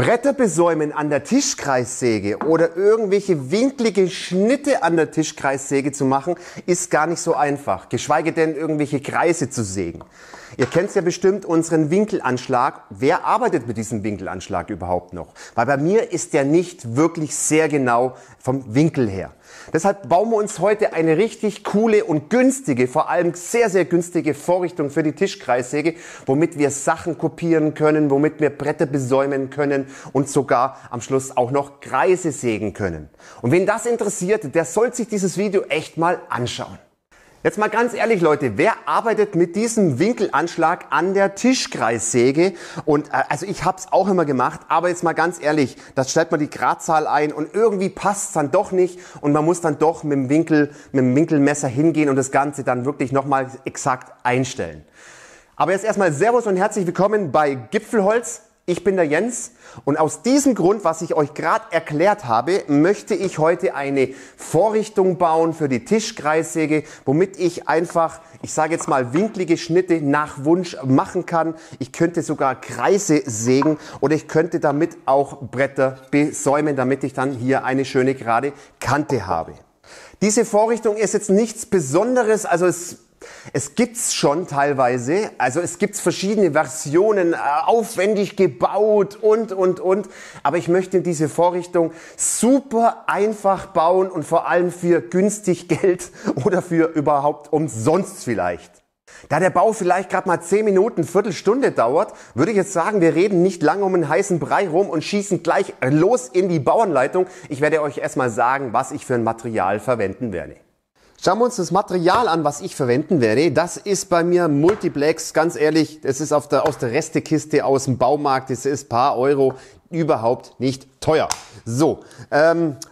Bretter besäumen an der Tischkreissäge oder irgendwelche winklige Schnitte an der Tischkreissäge zu machen, ist gar nicht so einfach, geschweige denn irgendwelche Kreise zu sägen. Ihr kennt ja bestimmt unseren Winkelanschlag. Wer arbeitet mit diesem Winkelanschlag überhaupt noch? Weil bei mir ist der nicht wirklich sehr genau vom Winkel her. Deshalb bauen wir uns heute eine richtig coole und günstige, vor allem sehr, sehr günstige Vorrichtung für die Tischkreissäge, womit wir Sachen kopieren können, womit wir Bretter besäumen können und sogar am Schluss auch noch Kreise sägen können. Und wen das interessiert, der soll sich dieses Video echt mal anschauen. Jetzt mal ganz ehrlich, Leute, wer arbeitet mit diesem Winkelanschlag an der Tischkreissäge? Und also ich habe es auch immer gemacht, aber jetzt mal ganz ehrlich, da stellt man die Gradzahl ein und irgendwie passt es dann doch nicht und man muss dann doch mit dem Winkelmesser hingehen und das Ganze dann wirklich nochmal exakt einstellen. Aber jetzt erstmal Servus und herzlich willkommen bei Gipfelholz. Ich bin der Jens und aus diesem Grund, was ich euch gerade erklärt habe, möchte ich heute eine Vorrichtung bauen für die Tischkreissäge, womit ich einfach, ich sage jetzt mal, winklige Schnitte nach Wunsch machen kann. Ich könnte sogar Kreise sägen oder ich könnte damit auch Bretter besäumen, damit ich dann hier eine schöne gerade Kante habe. Diese Vorrichtung ist jetzt nichts Besonderes, also es gibt's schon teilweise, also es gibt verschiedene Versionen, aufwendig gebaut und. Aber ich möchte diese Vorrichtung super einfach bauen und vor allem für günstig Geld oder für überhaupt umsonst vielleicht. Da der Bau vielleicht gerade mal 10 Minuten, Viertelstunde dauert, würde ich jetzt sagen, wir reden nicht lange um einen heißen Brei rum und schießen gleich los in die Bauanleitung. Ich werde euch erstmal sagen, was ich für ein Material verwenden werde. Schauen wir uns das Material an, was ich verwenden werde. Das ist bei mir Multiplex, ganz ehrlich, das ist aus der Restekiste aus dem Baumarkt, das ist ein paar Euro, überhaupt nicht teuer. So,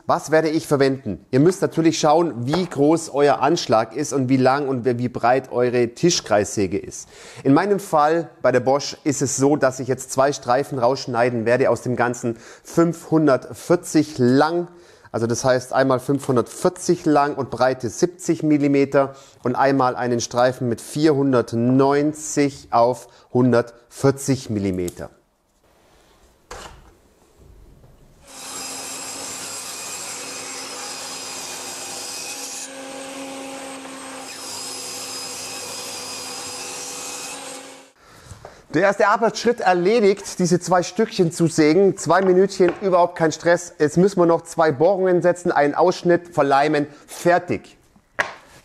was werde ich verwenden? Ihr müsst natürlich schauen, wie groß euer Anschlag ist und wie lang und wie breit eure Tischkreissäge ist. In meinem Fall bei der Bosch ist es so, dass ich jetzt 2 Streifen rausschneiden werde aus dem Ganzen 540 lang. Also das heißt einmal 540 lang und Breite 70 mm und einmal einen Streifen mit 490 auf 140 mm. Der erste Arbeitsschritt erledigt, diese 2 Stückchen zu sägen. 2 Minütchen, überhaupt kein Stress. Jetzt müssen wir noch 2 Bohrungen setzen, einen Ausschnitt, verleimen, fertig.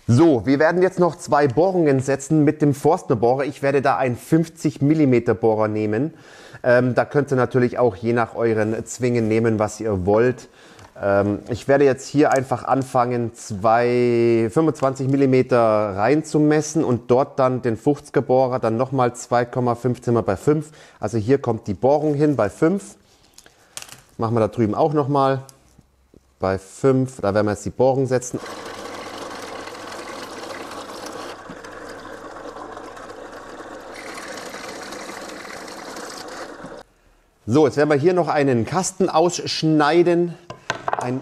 So, wir werden jetzt noch 2 Bohrungen setzen mit dem Forstnerbohrer. Ich werde da einen 50 mm Bohrer nehmen. Da könnt ihr natürlich auch je nach euren Zwingen nehmen, was ihr wollt. Ich werde jetzt hier einfach anfangen, 25 mm reinzumessen und dort dann den 50er Bohrer, dann nochmal 2,15 bei 5. Also hier kommt die Bohrung hin bei 5. Machen wir da drüben auch nochmal bei 5. Da werden wir jetzt die Bohrung setzen. So, jetzt werden wir hier noch einen Kasten ausschneiden.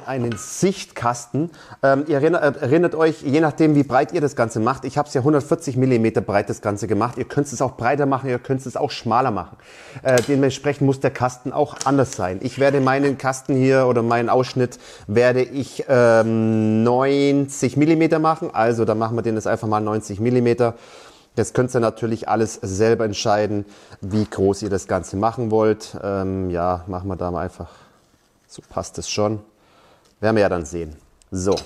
Einen Sichtkasten. Ihr erinnert euch, je nachdem wie breit ihr das Ganze macht, ich habe es ja 140 mm breit das Ganze gemacht, ihr könnt es auch breiter machen, ihr könnt es auch schmaler machen. Dementsprechend muss der Kasten auch anders sein. Ich werde meinen Kasten hier oder meinen Ausschnitt werde ich 90 mm machen, also dann machen wir den jetzt einfach mal 90 mm. Jetzt könnt ihr natürlich alles selber entscheiden, wie groß ihr das Ganze machen wollt. Ja, machen wir da mal einfach, so passt es schon. Werden wir ja dann sehen. So.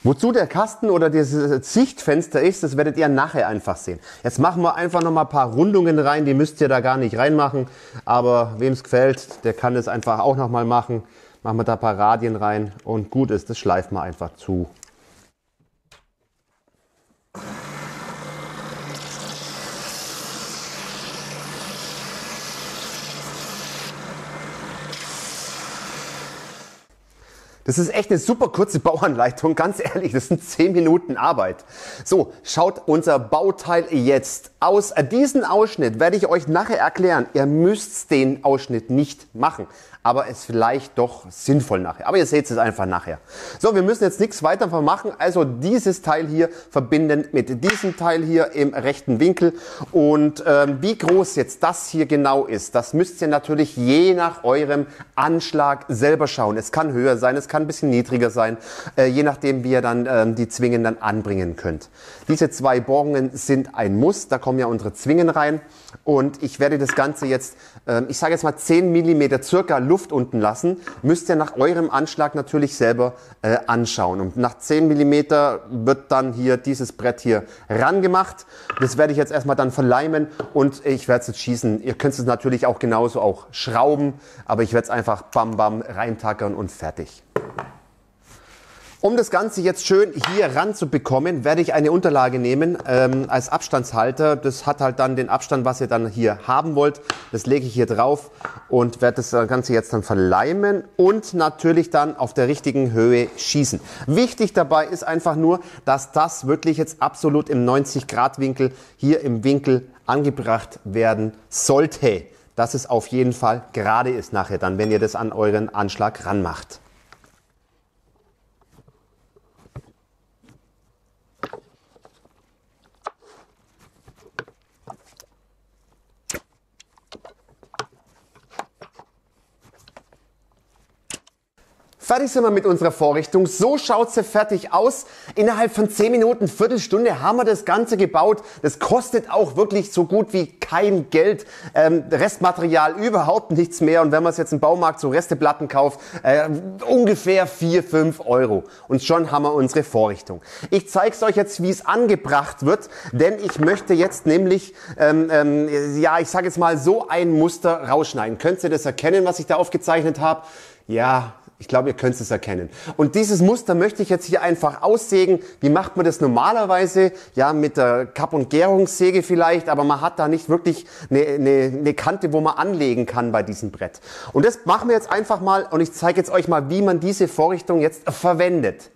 Wozu der Kasten oder dieses Sichtfenster ist, das werdet ihr nachher einfach sehen. Jetzt machen wir einfach noch mal ein paar Rundungen rein, die müsst ihr da gar nicht reinmachen. Aber wem es gefällt, der kann es einfach auch noch mal machen. Machen wir da ein paar Radien rein und gut ist, das schleifen wir einfach zu. Das ist echt eine super kurze Bauanleitung, ganz ehrlich, das sind 10 Minuten Arbeit. So, schaut unser Bauteil jetzt aus. Diesen Ausschnitt werde ich euch nachher erklären. Ihr müsst den Ausschnitt nicht machen, aber es vielleicht doch sinnvoll nachher. Aber ihr seht es einfach nachher. So, wir müssen jetzt nichts weiter machen, also dieses Teil hier verbinden mit diesem Teil hier im rechten Winkel. Und wie groß jetzt das hier genau ist, das müsst ihr natürlich je nach eurem Anschlag selber schauen. Es kann höher sein, es kann ein bisschen niedriger sein, je nachdem wie ihr dann die Zwingen dann anbringen könnt. Diese 2 Bohrungen sind ein Muss, da kommen ja unsere Zwingen rein und ich werde das Ganze jetzt, ich sage jetzt mal 10 mm circa Luft unten lassen, müsst ihr nach eurem Anschlag natürlich selber anschauen. Und nach 10 mm wird dann hier dieses Brett hier rangemacht. Das werde ich jetzt erstmal dann verleimen und ich werde es jetzt schießen. Ihr könnt es natürlich auch genauso auch schrauben, aber ich werde es einfach bam bam reintackern und fertig. Um das Ganze jetzt schön hier ranzubekommen, werde ich eine Unterlage nehmen als Abstandshalter. Das hat halt dann den Abstand, was ihr dann hier haben wollt. Das lege ich hier drauf und werde das Ganze jetzt dann verleimen und natürlich dann auf der richtigen Höhe schießen. Wichtig dabei ist einfach nur, dass das wirklich jetzt absolut im 90-Grad-Winkel hier im Winkel angebracht werden sollte. Dass es auf jeden Fall gerade ist nachher dann, wenn ihr das an euren Anschlag ranmacht. Fertig sind wir mit unserer Vorrichtung. So schaut sie fertig aus. Innerhalb von 10 Minuten, Viertelstunde haben wir das Ganze gebaut. Das kostet auch wirklich so gut wie kein Geld. Restmaterial überhaupt nichts mehr. Und wenn man es jetzt im Baumarkt so Resteplatten kauft, ungefähr 4, 5 Euro. Und schon haben wir unsere Vorrichtung. Ich zeige es euch jetzt, wie es angebracht wird. Denn ich möchte jetzt nämlich, ja, ich sage jetzt mal so ein Muster rausschneiden. Könnt ihr das erkennen, was ich da aufgezeichnet habe? Ja. Ich glaube, ihr könnt es erkennen. Und dieses Muster möchte ich jetzt hier einfach aussägen. Wie macht man das normalerweise? Ja, mit der Kapp- und Gärungssäge vielleicht, aber man hat da nicht wirklich eine Kante, wo man anlegen kann bei diesem Brett. Und das machen wir jetzt einfach mal und ich zeige jetzt euch mal, wie man diese Vorrichtung jetzt verwendet.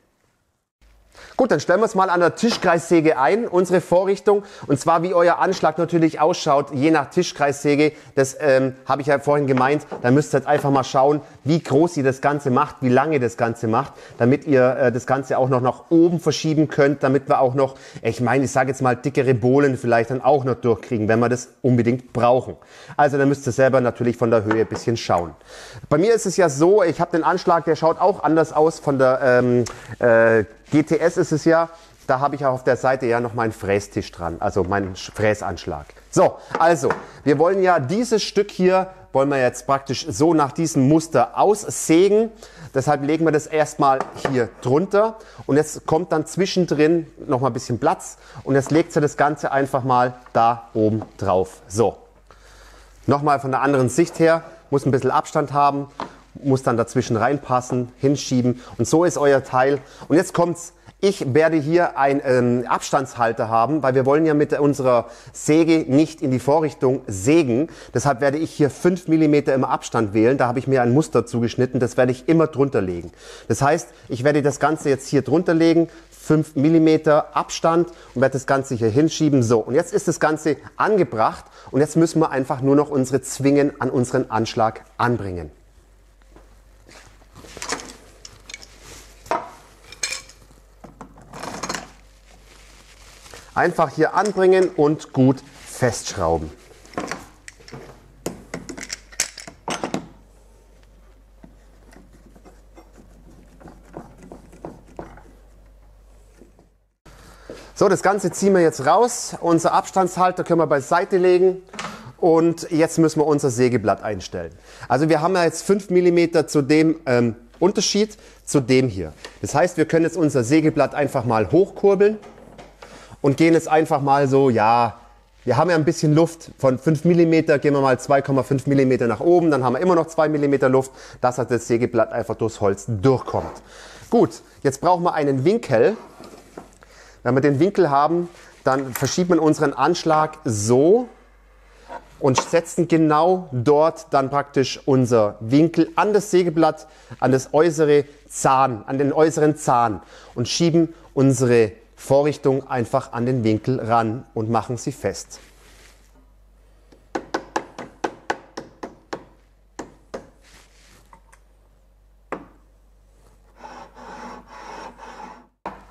Gut, dann stellen wir es mal an der Tischkreissäge ein, unsere Vorrichtung. Und zwar, wie euer Anschlag natürlich ausschaut, je nach Tischkreissäge. Das habe ich ja vorhin gemeint. Da müsst ihr jetzt einfach mal schauen, wie groß ihr das Ganze macht, wie lange das Ganze macht, damit ihr das Ganze auch noch nach oben verschieben könnt, damit wir auch noch, ich sage jetzt mal, dickere Bohlen vielleicht dann auch noch durchkriegen, wenn wir das unbedingt brauchen. Also da müsst ihr selber natürlich von der Höhe ein bisschen schauen. Bei mir ist es ja so, ich habe den Anschlag, der schaut auch anders aus von der GTS ist es ja, da habe ich auch auf der Seite ja noch meinen Frästisch dran, also meinen Fräsanschlag. So, also, wir wollen ja dieses Stück hier, wollen wir jetzt praktisch so nach diesem Muster aussägen. Deshalb legen wir das erstmal hier drunter und jetzt kommt dann zwischendrin noch mal ein bisschen Platz und jetzt legt ihr das Ganze einfach mal da oben drauf. So, nochmal von der anderen Sicht her, muss ein bisschen Abstand haben. Muss dann dazwischen reinpassen, hinschieben und so ist euer Teil. Und jetzt kommt's. Ich werde hier einen Abstandshalter haben, weil wir wollen ja mit unserer Säge nicht in die Vorrichtung sägen. Deshalb werde ich hier 5 mm im Abstand wählen. Da habe ich mir ein Muster zugeschnitten. Das werde ich immer drunter legen. Das heißt, ich werde das Ganze jetzt hier drunter legen. 5 mm Abstand und werde das Ganze hier hinschieben. So, und jetzt ist das Ganze angebracht und jetzt müssen wir einfach nur noch unsere Zwingen an unseren Anschlag anbringen. Einfach hier anbringen und gut festschrauben. So, das Ganze ziehen wir jetzt raus. Unser Abstandshalter können wir beiseite legen. Und jetzt müssen wir unser Sägeblatt einstellen. Also wir haben ja jetzt 5 mm zu dem Unterschied zu dem hier. Das heißt, wir können jetzt unser Sägeblatt einfach mal hochkurbeln. Und gehen jetzt einfach mal so, ja, wir haben ja ein bisschen Luft, von 5 mm gehen wir mal 2,5 mm nach oben, dann haben wir immer noch 2 mm Luft, dass das Sägeblatt einfach durchs Holz durchkommt. Gut, jetzt brauchen wir einen Winkel. Wenn wir den Winkel haben, dann verschiebt man unseren Anschlag so, und setzen genau dort dann praktisch unser Winkel an das Sägeblatt, an das äußere Zahn, an den äußeren Zahn und schieben unsere Vorrichtung einfach an den Winkel ran und machen sie fest.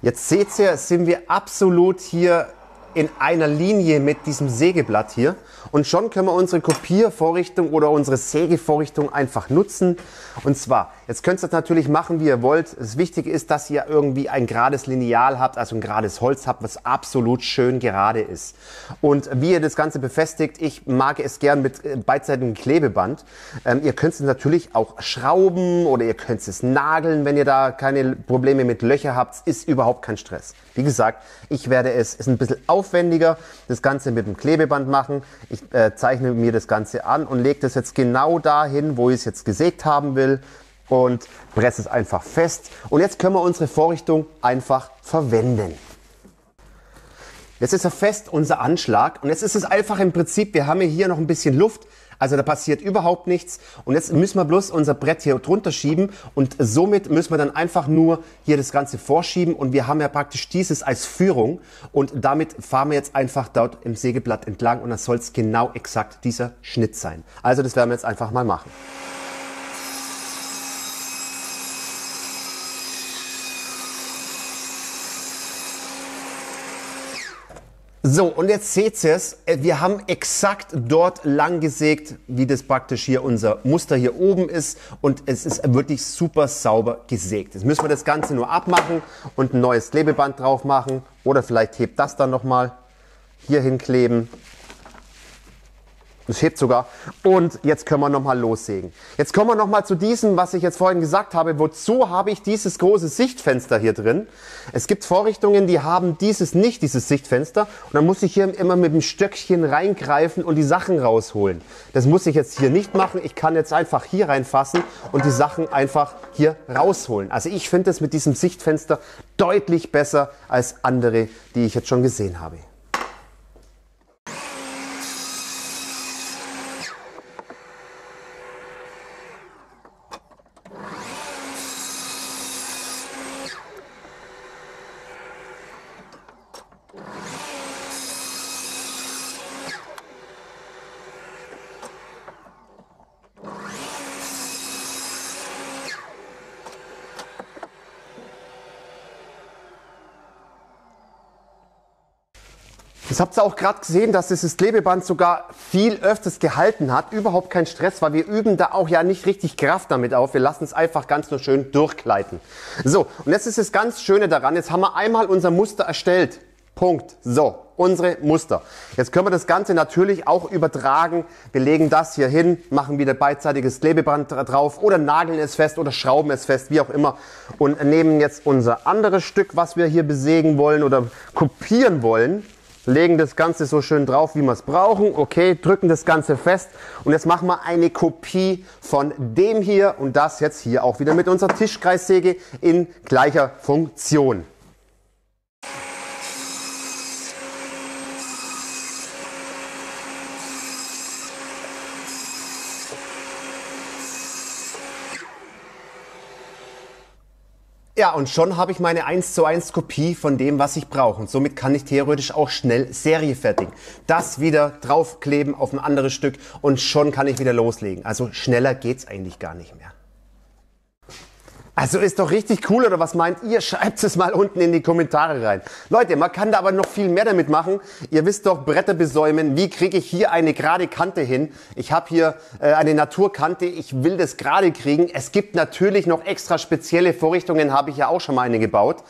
Jetzt seht ihr, sind wir absolut hier in einer Linie mit diesem Sägeblatt hier und schon können wir unsere Kopiervorrichtung oder unsere Sägevorrichtung einfach nutzen. Und zwar, jetzt könnt ihr das natürlich machen, wie ihr wollt. Das Wichtige ist, dass ihr irgendwie ein gerades Lineal habt, also ein gerades Holz habt, was absolut schön gerade ist. Und wie ihr das Ganze befestigt, ich mag es gern mit beidseitigem Klebeband. Ihr könnt es natürlich auch schrauben oder ihr könnt es nageln, wenn ihr da keine Probleme mit Löcher habt. Ist überhaupt kein Stress. Wie gesagt, ich werde ist ein bisschen aufwendiger, das Ganze mit dem Klebeband machen. Ich zeichne mir das Ganze an und lege das jetzt genau dahin, wo ich es jetzt gesägt haben will und presse es einfach fest. Und jetzt können wir unsere Vorrichtung einfach verwenden. Jetzt ist er fest, unser Anschlag. Und jetzt ist es einfach im Prinzip, wir haben hier noch ein bisschen Luft. Also da passiert überhaupt nichts. Und jetzt müssen wir bloß unser Brett hier drunter schieben. Und somit müssen wir dann einfach nur hier das Ganze vorschieben. Und wir haben ja praktisch dieses als Führung. Und damit fahren wir jetzt einfach dort im Sägeblatt entlang. Und das soll es genau exakt dieser Schnitt sein. Also das werden wir jetzt einfach mal machen. So, und jetzt seht ihr es, wir haben exakt dort lang gesägt, wie das praktisch hier unser Muster hier oben ist und es ist wirklich super sauber gesägt. Jetzt müssen wir das Ganze nur abmachen und ein neues Klebeband drauf machen oder vielleicht hebt das dann nochmal hier hinkleben. Das hebt sogar. Und jetzt können wir nochmal lossägen. Jetzt kommen wir nochmal zu diesem, was ich jetzt vorhin gesagt habe. Wozu habe ich dieses große Sichtfenster hier drin? Es gibt Vorrichtungen, die haben nicht dieses Sichtfenster. Und dann muss ich hier immer mit dem Stöckchen reingreifen und die Sachen rausholen. Das muss ich jetzt hier nicht machen. Ich kann jetzt einfach hier reinfassen und die Sachen einfach hier rausholen. Also ich finde es mit diesem Sichtfenster deutlich besser als andere, die ich jetzt schon gesehen habe. Das habt ihr auch gerade gesehen, dass dieses Klebeband sogar viel öfters gehalten hat. Überhaupt kein Stress, weil wir üben da auch ja nicht richtig Kraft damit auf. Wir lassen es einfach ganz nur schön durchgleiten. So, und jetzt ist das ganz Schöne daran. Jetzt haben wir einmal unser Muster erstellt. Punkt. So, unsere Muster. Jetzt können wir das Ganze natürlich auch übertragen. Wir legen das hier hin, machen wieder beidseitiges Klebeband drauf oder nageln es fest oder schrauben es fest, wie auch immer. Und nehmen jetzt unser anderes Stück, was wir hier besägen wollen oder kopieren wollen. Legen das Ganze so schön drauf, wie wir es brauchen. Okay, drücken das Ganze fest. Und jetzt machen wir eine Kopie von dem hier und das jetzt hier auch wieder mit unserer Tischkreissäge in gleicher Funktion. Ja, und schon habe ich meine 1:1 Kopie von dem, was ich brauche. Und somit kann ich theoretisch auch schnell Serie fertigen. Das wieder draufkleben auf ein anderes Stück und schon kann ich wieder loslegen. Also schneller geht's eigentlich gar nicht mehr. Also ist doch richtig cool, oder was meint ihr? Schreibt es mal unten in die Kommentare rein. Leute, man kann da aber noch viel mehr damit machen. Ihr wisst doch, Bretter besäumen. Wie kriege ich hier eine gerade Kante hin? Ich habe hier eine Naturkante. Ich will das gerade kriegen. Es gibt natürlich noch extra spezielle Vorrichtungen. Habe ich ja auch schon mal eine gebaut.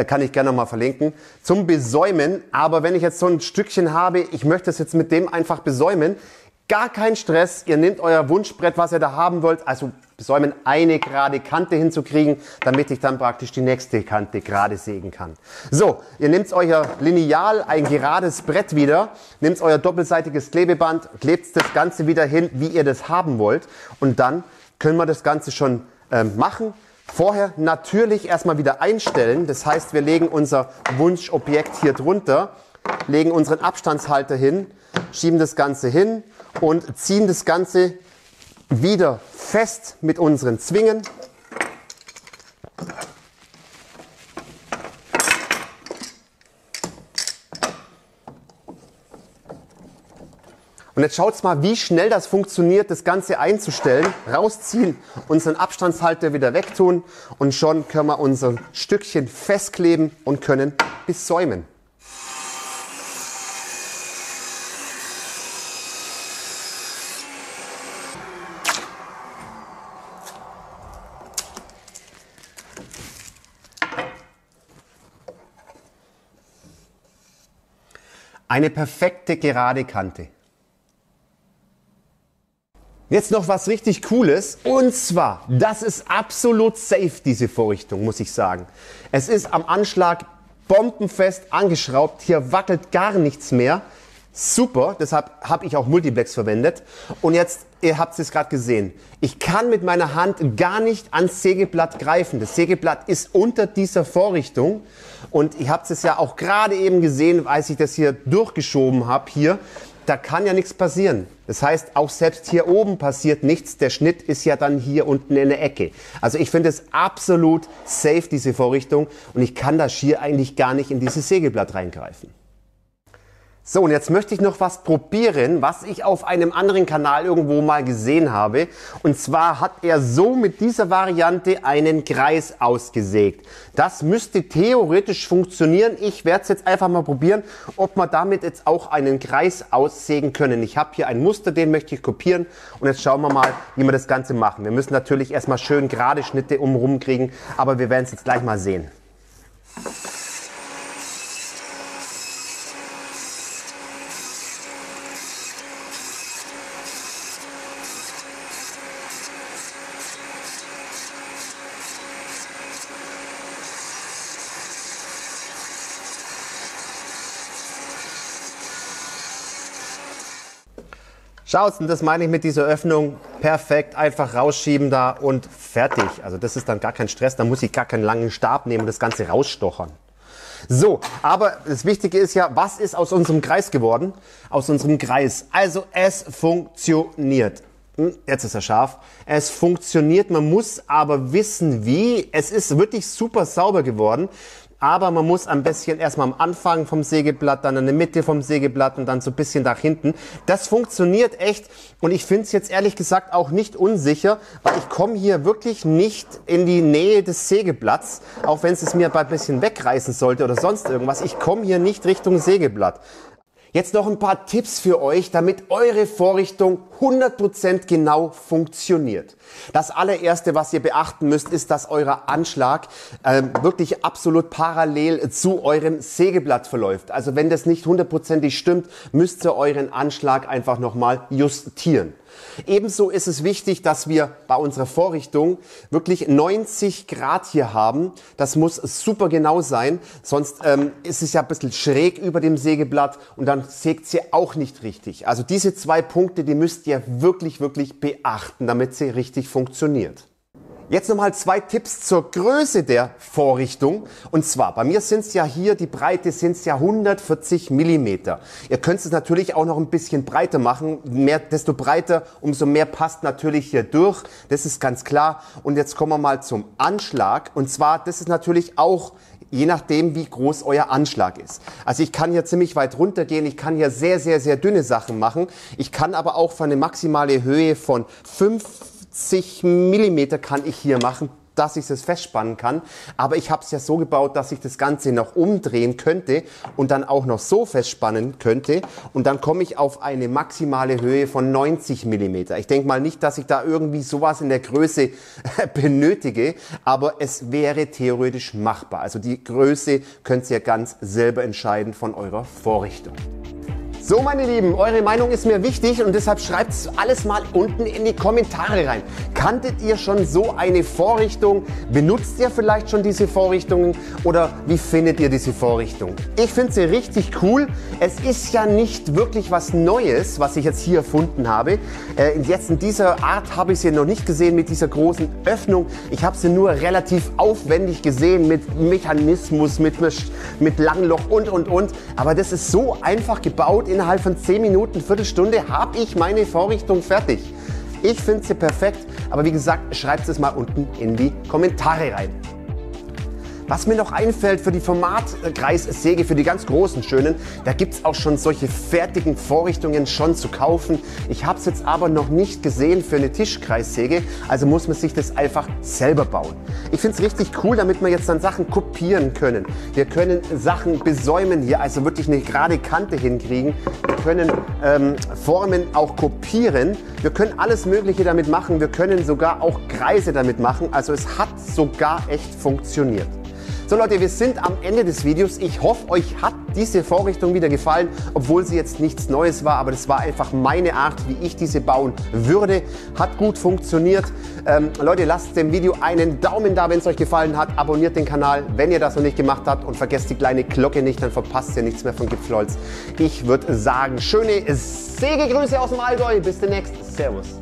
Kann ich gerne noch mal verlinken. Zum Besäumen. Aber wenn ich jetzt so ein Stückchen habe, ich möchte es jetzt mit dem einfach besäumen. Gar kein Stress. Ihr nehmt euer Wunschbrett, was ihr da haben wollt. Also besäumen, eine gerade Kante hinzukriegen, damit ich dann praktisch die nächste Kante gerade sägen kann. So, ihr nehmt euer Lineal, ein gerades Brett wieder, nehmt euer doppelseitiges Klebeband, klebt das Ganze wieder hin, wie ihr das haben wollt. Und dann können wir das Ganze schon machen. Vorher natürlich erstmal wieder einstellen. Das heißt, wir legen unser Wunschobjekt hier drunter, legen unseren Abstandshalter hin, schieben das Ganze hin und ziehen das Ganze wieder fest mit unseren Zwingen. Und jetzt schaut mal, wie schnell das funktioniert, das Ganze einzustellen. Rausziehen, unseren Abstandshalter wieder wegtun und schon können wir unser Stückchen festkleben und können besäumen. Eine perfekte gerade Kante. Jetzt noch was richtig Cooles, und zwar, das ist absolut safe, diese Vorrichtung, muss ich sagen. Es ist am Anschlag bombenfest angeschraubt, hier wackelt gar nichts mehr. Super, deshalb habe ich auch Multiplex verwendet. Und jetzt, ihr habt es gerade gesehen, ich kann mit meiner Hand gar nicht ans Sägeblatt greifen. Das Sägeblatt ist unter dieser Vorrichtung und ihr habt es ja auch gerade eben gesehen, als ich das hier durchgeschoben habe, hier. Da kann ja nichts passieren. Das heißt, auch selbst hier oben passiert nichts. Der Schnitt ist ja dann hier unten in der Ecke. Also ich finde es absolut safe, diese Vorrichtung. Und ich kann das Schier eigentlich gar nicht in dieses Sägeblatt reingreifen. So, und jetzt möchte ich noch was probieren, was ich auf einem anderen Kanal irgendwo mal gesehen habe. Und zwar hat er so mit dieser Variante einen Kreis ausgesägt. Das müsste theoretisch funktionieren. Ich werde es jetzt einfach mal probieren, ob wir damit jetzt auch einen Kreis aussägen können. Ich habe hier ein Muster, den möchte ich kopieren. Und jetzt schauen wir mal, wie wir das Ganze machen. Wir müssen natürlich erstmal schön gerade Schnitte umrum kriegen, aber wir werden es jetzt gleich mal sehen. Schaut, und das meine ich mit dieser Öffnung. Perfekt, einfach rausschieben da und fertig. Also das ist dann gar kein Stress, da muss ich gar keinen langen Stab nehmen und das Ganze rausstochern. So, aber das Wichtige ist ja, was ist aus unserem Kreis geworden? Aus unserem Kreis. Also es funktioniert. Jetzt ist er scharf. Es funktioniert, man muss aber wissen wie. Es ist wirklich super sauber geworden. Aber man muss ein bisschen erstmal am Anfang vom Sägeblatt, dann in der Mitte vom Sägeblatt und dann so ein bisschen nach hinten. Das funktioniert echt und ich finde es jetzt ehrlich gesagt auch nicht unsicher, weil ich komme hier wirklich nicht in die Nähe des Sägeblatts, auch wenn es mir ein bisschen wegreißen sollte oder sonst irgendwas. Ich komme hier nicht Richtung Sägeblatt. Jetzt noch ein paar Tipps für euch, damit eure Vorrichtung 100% genau funktioniert. Das allererste, was ihr beachten müsst, ist, dass euer Anschlag wirklich absolut parallel zu eurem Sägeblatt verläuft. Also wenn das nicht 100%ig stimmt, müsst ihr euren Anschlag einfach nochmal justieren. Ebenso ist es wichtig, dass wir bei unserer Vorrichtung wirklich 90 Grad hier haben. Das muss super genau sein, sonst ist es ja ein bisschen schräg über dem Sägeblatt und dann sägt sie auch nicht richtig. Also diese zwei Punkte, die müsst ihr wirklich beachten, damit sie richtig funktioniert. Jetzt nochmal zwei Tipps zur Größe der Vorrichtung. Und zwar, bei mir sind es ja hier, die Breite sind es ja 140 mm. Ihr könnt es natürlich auch noch ein bisschen breiter machen. Desto breiter, umso mehr passt natürlich hier durch. Das ist ganz klar. Und jetzt kommen wir mal zum Anschlag. Und zwar, das ist natürlich auch je nachdem, wie groß euer Anschlag ist. Also ich kann hier ziemlich weit runter gehen, ich kann hier sehr dünne Sachen machen. Ich kann aber auch für eine maximale Höhe von 50 mm kann ich hier machen, dass ich es festspannen kann. Aber ich habe es ja so gebaut, dass ich das Ganze noch umdrehen könnte und dann auch noch so festspannen könnte. Und dann komme ich auf eine maximale Höhe von 90 mm. Ich denke mal nicht, dass ich da irgendwie sowas in der Größe benötige, aber es wäre theoretisch machbar. Also die Größe könnt ihr ganz selber entscheiden von eurer Vorrichtung. So, meine Lieben, eure Meinung ist mir wichtig und deshalb schreibt alles mal unten in die Kommentare rein. Kanntet ihr schon so eine Vorrichtung? Benutzt ihr vielleicht schon diese Vorrichtungen oder wie findet ihr diese Vorrichtung? Ich finde sie richtig cool. Es ist ja nicht wirklich was Neues, was ich jetzt hier erfunden habe. Jetzt in dieser Art habe ich sie noch nicht gesehen mit dieser großen Öffnung. Ich habe sie nur relativ aufwendig gesehen mit Mechanismus, mit Langloch und. Aber das ist so einfach gebaut. Innerhalb von 10 Minuten, Viertelstunde habe ich meine Vorrichtung fertig. Ich finde sie perfekt, aber wie gesagt, schreibt es mal unten in die Kommentare rein. Was mir noch einfällt für die Formatkreissäge, für die ganz großen schönen, da gibt es auch schon solche fertigen Vorrichtungen schon zu kaufen. Ich habe es jetzt aber noch nicht gesehen für eine Tischkreissäge, also muss man sich das einfach selber bauen. Ich finde es richtig cool, damit wir jetzt dann Sachen kopieren können. Wir können Sachen besäumen hier, also wirklich eine gerade Kante hinkriegen. Wir können Formen auch kopieren. Wir können alles Mögliche damit machen. Wir können sogar auch Kreise damit machen. Also es hat sogar echt funktioniert. So Leute, wir sind am Ende des Videos. Ich hoffe, euch hat diese Vorrichtung wieder gefallen, obwohl sie jetzt nichts Neues war, aber das war einfach meine Art, wie ich diese bauen würde. Hat gut funktioniert. Leute, lasst dem Video einen Daumen da, wenn es euch gefallen hat. Abonniert den Kanal, wenn ihr das noch nicht gemacht habt und vergesst die kleine Glocke nicht, dann verpasst ihr nichts mehr von Gipfelholz. Ich würde sagen, schöne Sägegrüße aus dem Allgäu. Bis demnächst. Servus.